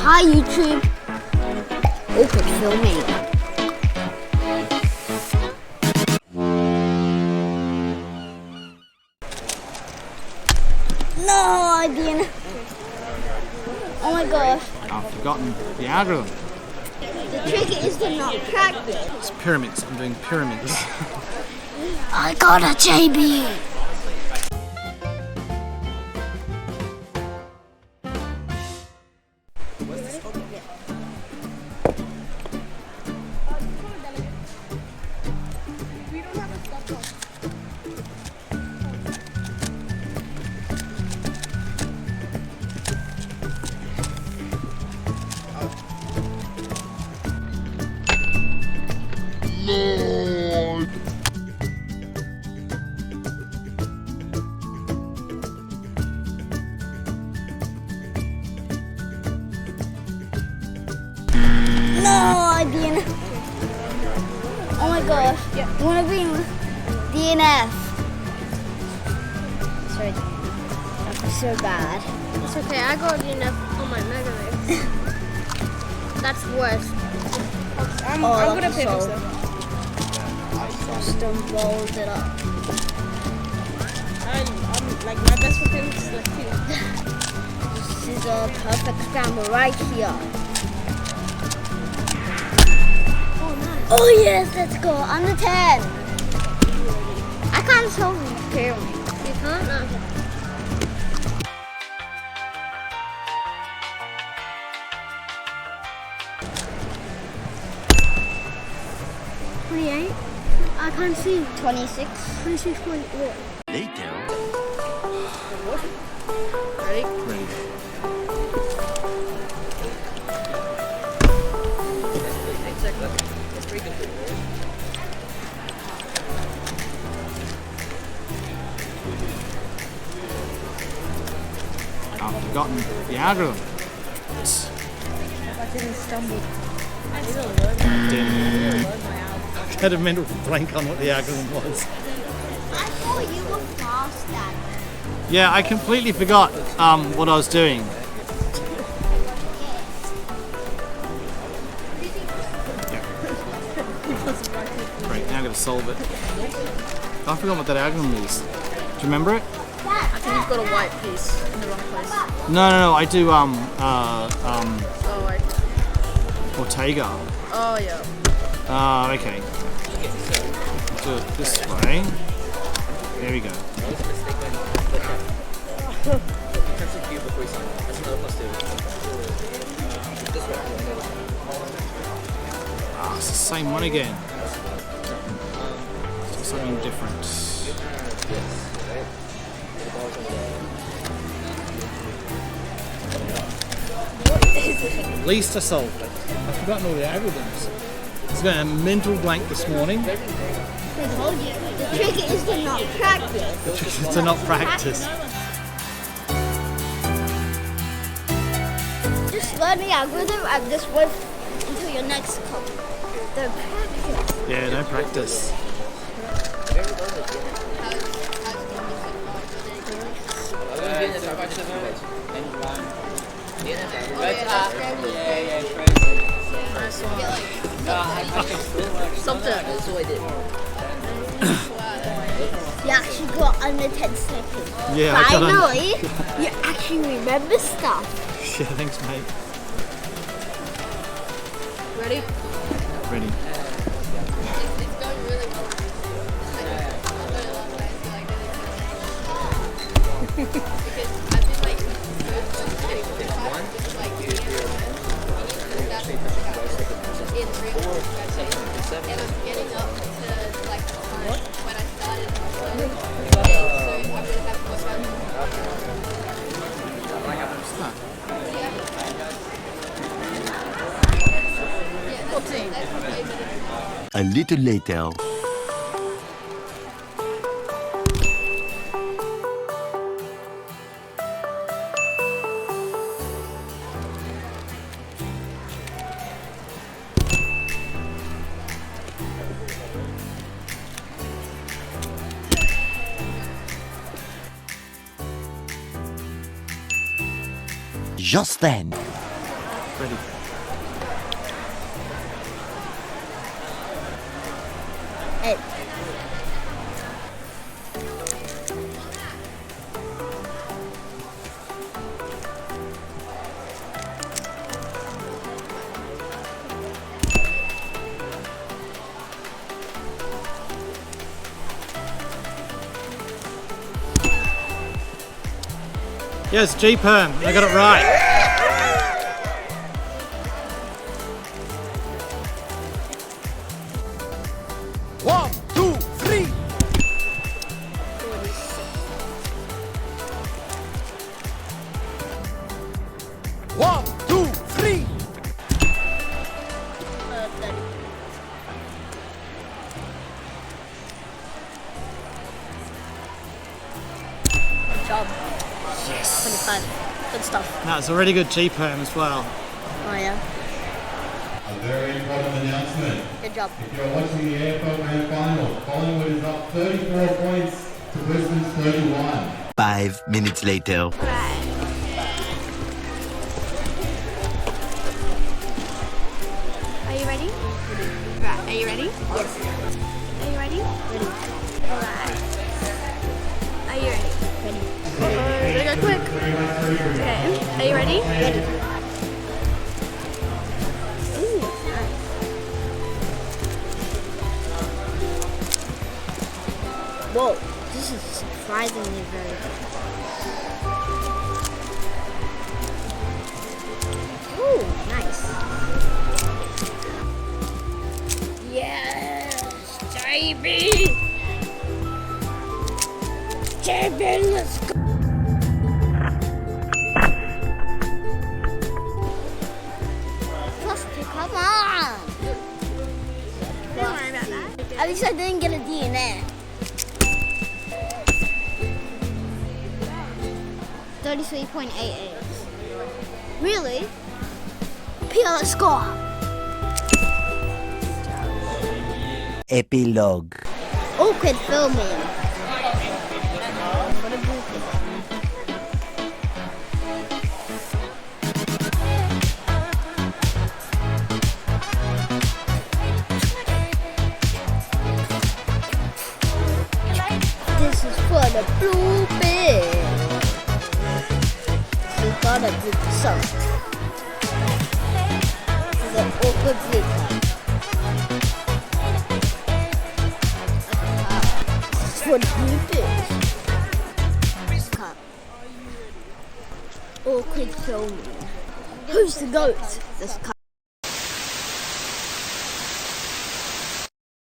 Hi YouTube. Open filming. No, I didn't. Oh my gosh. I've forgotten the algorithm. The trick is to not practice. It's Pyraminx. I'm doing Pyraminx. I got a JB. No, I didn't. Oh my gosh. You wanna be DNF? Sorry, that was so bad. It's okay, I got DNF on my Maglev. That's worse. I'm gonna pick this up. Just rolled it up. I'm like my best weapon is like two. This is a perfect scramble right here. Oh yes, let's go. Under 10. I can't solve the pyramid. You can't? No. 28. I can't see. 26. 26 point what? Later. Ready? Ready. I've forgotten the algorithm. I didn't stumble. I had a mental blank on what the algorithm was. I thought you were fast at it. Yeah, I completely forgot what I was doing. Great, now I've got to solve it. I forgot what that algorithm is. Do you remember it? I think you've got a white piece in the wrong place. No, I do Oh, Ortega. oh yeah. Okay. Do it this way. There we go. Ah, it's the same one again. It's something different. At least I solved it. I've forgotten all the algorithms. It's got a mental blank this morning. I told you. The trick is to not practice. The trick is to not practice. Just learn the algorithm and just wait until your next call. The practice. Yeah, no practice. Something. You actually got under 10 seconds. Yeah, I got Finally, you actually remember stuff. Yeah, thanks, mate. Ready? Ready. It's going really well. Because I've been like getting one, like in real and I'm getting up to like the time when I started. So I would have more time. What's that? 14. A little later. Just then. Ready. Hey. Yes, G-Perm. I got it right. One, two, three. 1, 2, 3. 30. Good job. Yes. 25. Good stuff. That's a really good G-Perm as well. Oh yeah. A very important announcement. Good job. If you're watching the AFL Grand Final, Collingwood is up 34 points to Brisbane's 31. 5 minutes later. Are you ready? Right. Are you ready? Yes. Are you ready? Ready. Alright. Are you ready? Ready. Gotta go quick. Okay. Are you ready? Ready. Ooh, nice. Whoa, this is surprisingly very good. Ooh, nice. Yes, JB! JB, let's go! Trusty, come on! Don't worry about that. At least I didn't get a D in there. 33.88. Really? Pia, let's go! Epilogue. Awkward filming. This is for the bloopers. This is for the bloopers. So, the awkward blooper. For the bloopers. Cut. Awkward filming. Who's the goat? This cut.